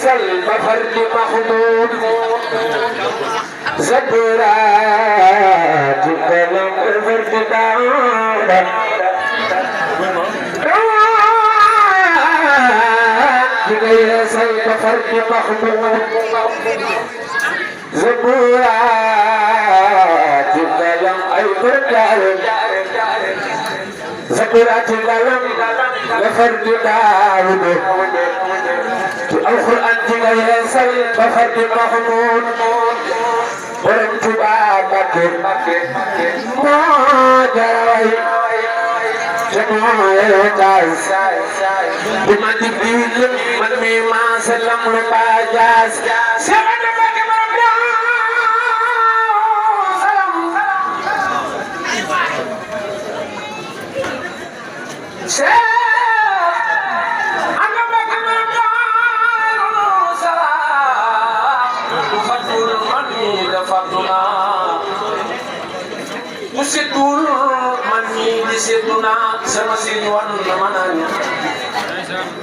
سلب فرد محمود زبرات كلام فرد داود غير سلب فرد محمود زبرات كلام أي فرد داود زبرات كلام فرد داود القرآن غير سلب فرد محمود ورمت بابك ما جاوي جماعي وجاز بما تبين من ما سلم لباجاز سبحان الله مرحبا سلام Musidul mani di seduna sama sinwan mananya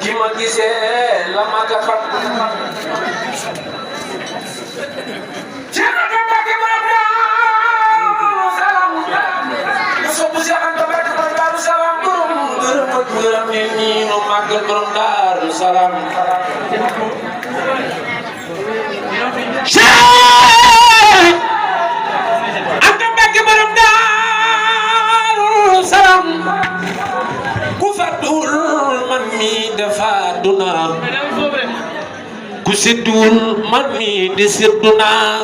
kima gise lama ka khat jangan pakai berapa salam so puja kan kabar salam gurum ini no magal gurum dar salam salam ku fadul man mi dafa duna ku sidul man mi di siduna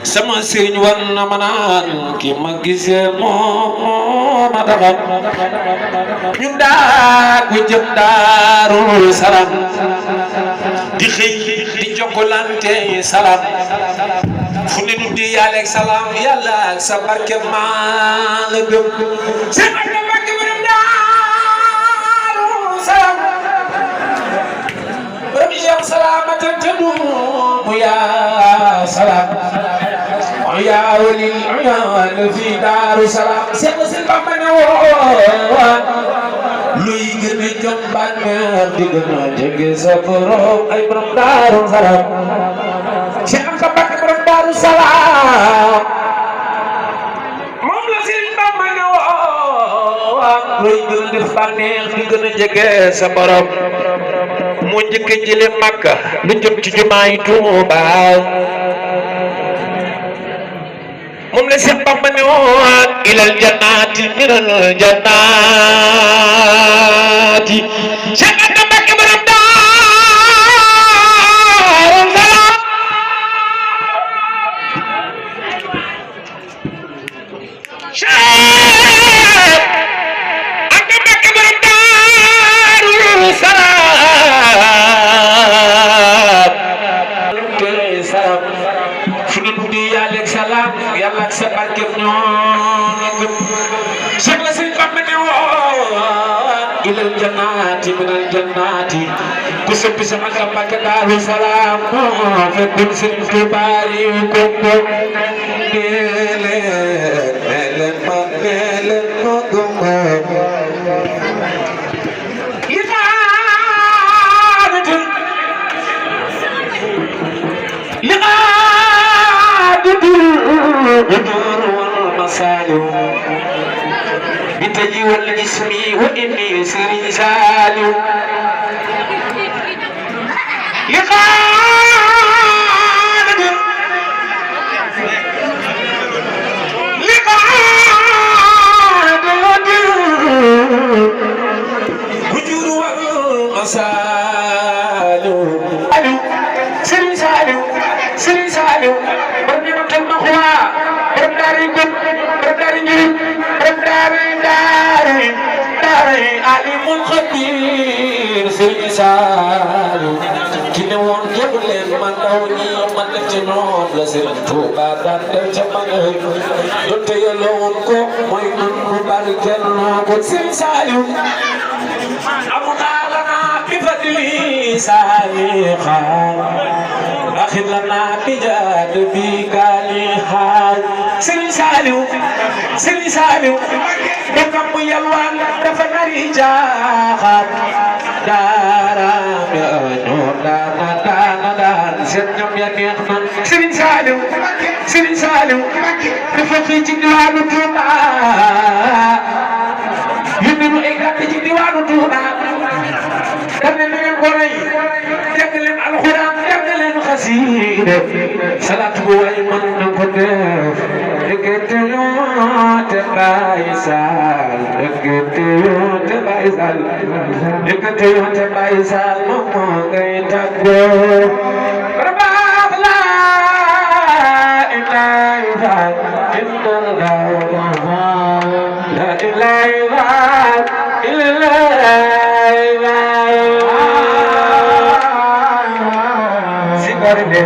sama sëriñ war na ma naan ki ma gisee moo ma daxat ñun daa ku jëm Daaru Salaam di xëy di jokkalante salam fu ne nu di yàlla ak salaam yàlla ak sa barke maa la gëm sa barke barke borom Daaru Salaam borom yam salaamatan tadu mu yaa salaam ya wali ya fi Daaru Salaam seen Bamba ne woon luy gën a jom bànneex di gën a jege sa borom ay borom Daaru Salaam Daaru Salaam moom la Sëriñ Bamba ne woon luy gën a def bànneex di gën a jege sa borom moo njëkk a jële Makka lu jëm ci jumaay Tuuba moom la Sëriñ Bamba ne woon ilal jannaati minal jannaati yàlla ak sa barke ñoo Cheikh la Sëriñ Bamba ne woon ilal jannaati minal jannaati ku soppi sama Mbàkke Daaru Salaam moo fekk Sëriñ Tuubaa yi ko neelen ma gongo الغدور والمصالح بتجي والجسم وإني سري سالم الغدور والمصالح سري سالم سري سالم Dari njurul dari alimul khabir Sëriñ Saliou ki ne woon jëb leen man daw ñi man def ca ñoom la Sëriñ Tuuba daan def ca man donte yelloo woon ko mooy nun mu barkeel noo ko Sëriñ Saliou amuna lana bi fadli saaliha أخذ لنا بجاد بكالي حال Sëriñ Saliou dëkkam bu yalwaan dafa nari jaaxaat daaraam ya ñoo daan seen ñam ya neex na Serigne Saliou dafa xëy ci diwaanu Touba yónni nu ay gàtt ci diwaanu Touba dam ne ngeen ko rey jàng leen alxuraan jàng leen xasiida salaatu bu waay mën na ko def dëggante yoo te Baye Sall dëggante yoo te Baye Sall dëggante yoo te Baye Sall moom moo ngay tàggoo rabaax la ilaha illallah la ilaha illallah si bari de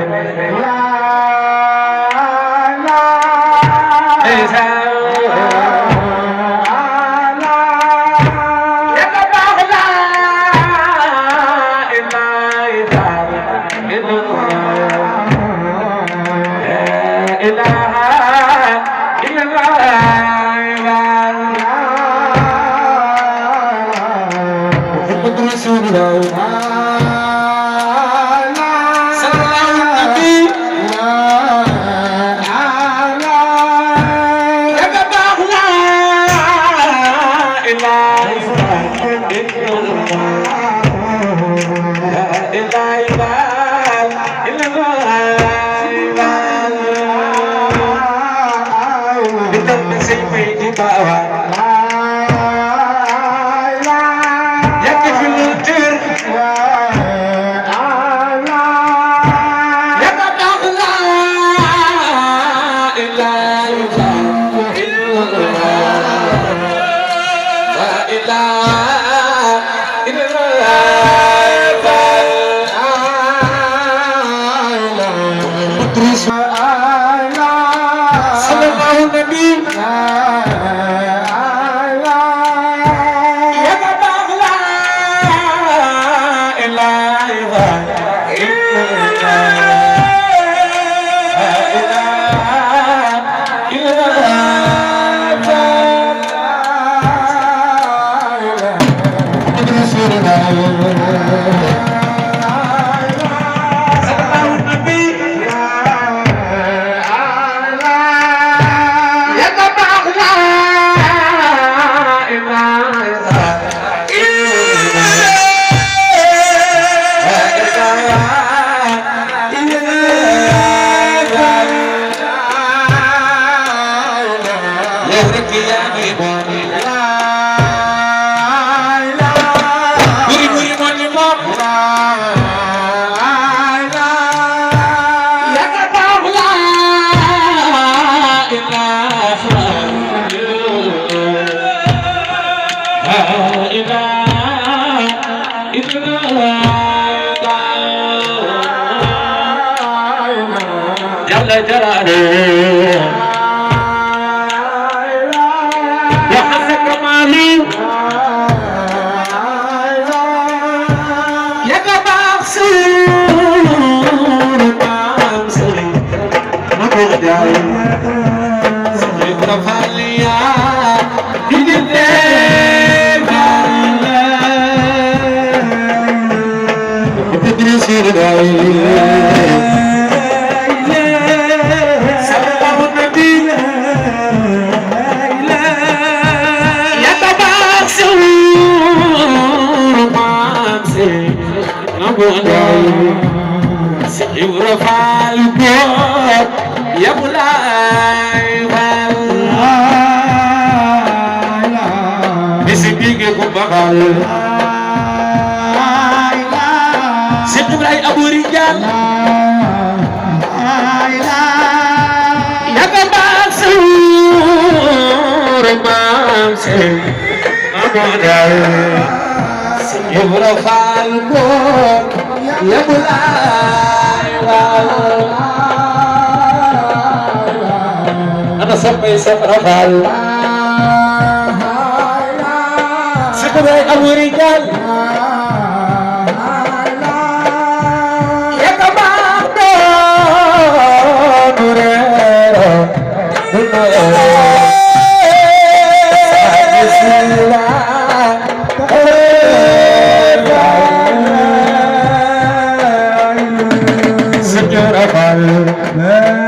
Ibrahim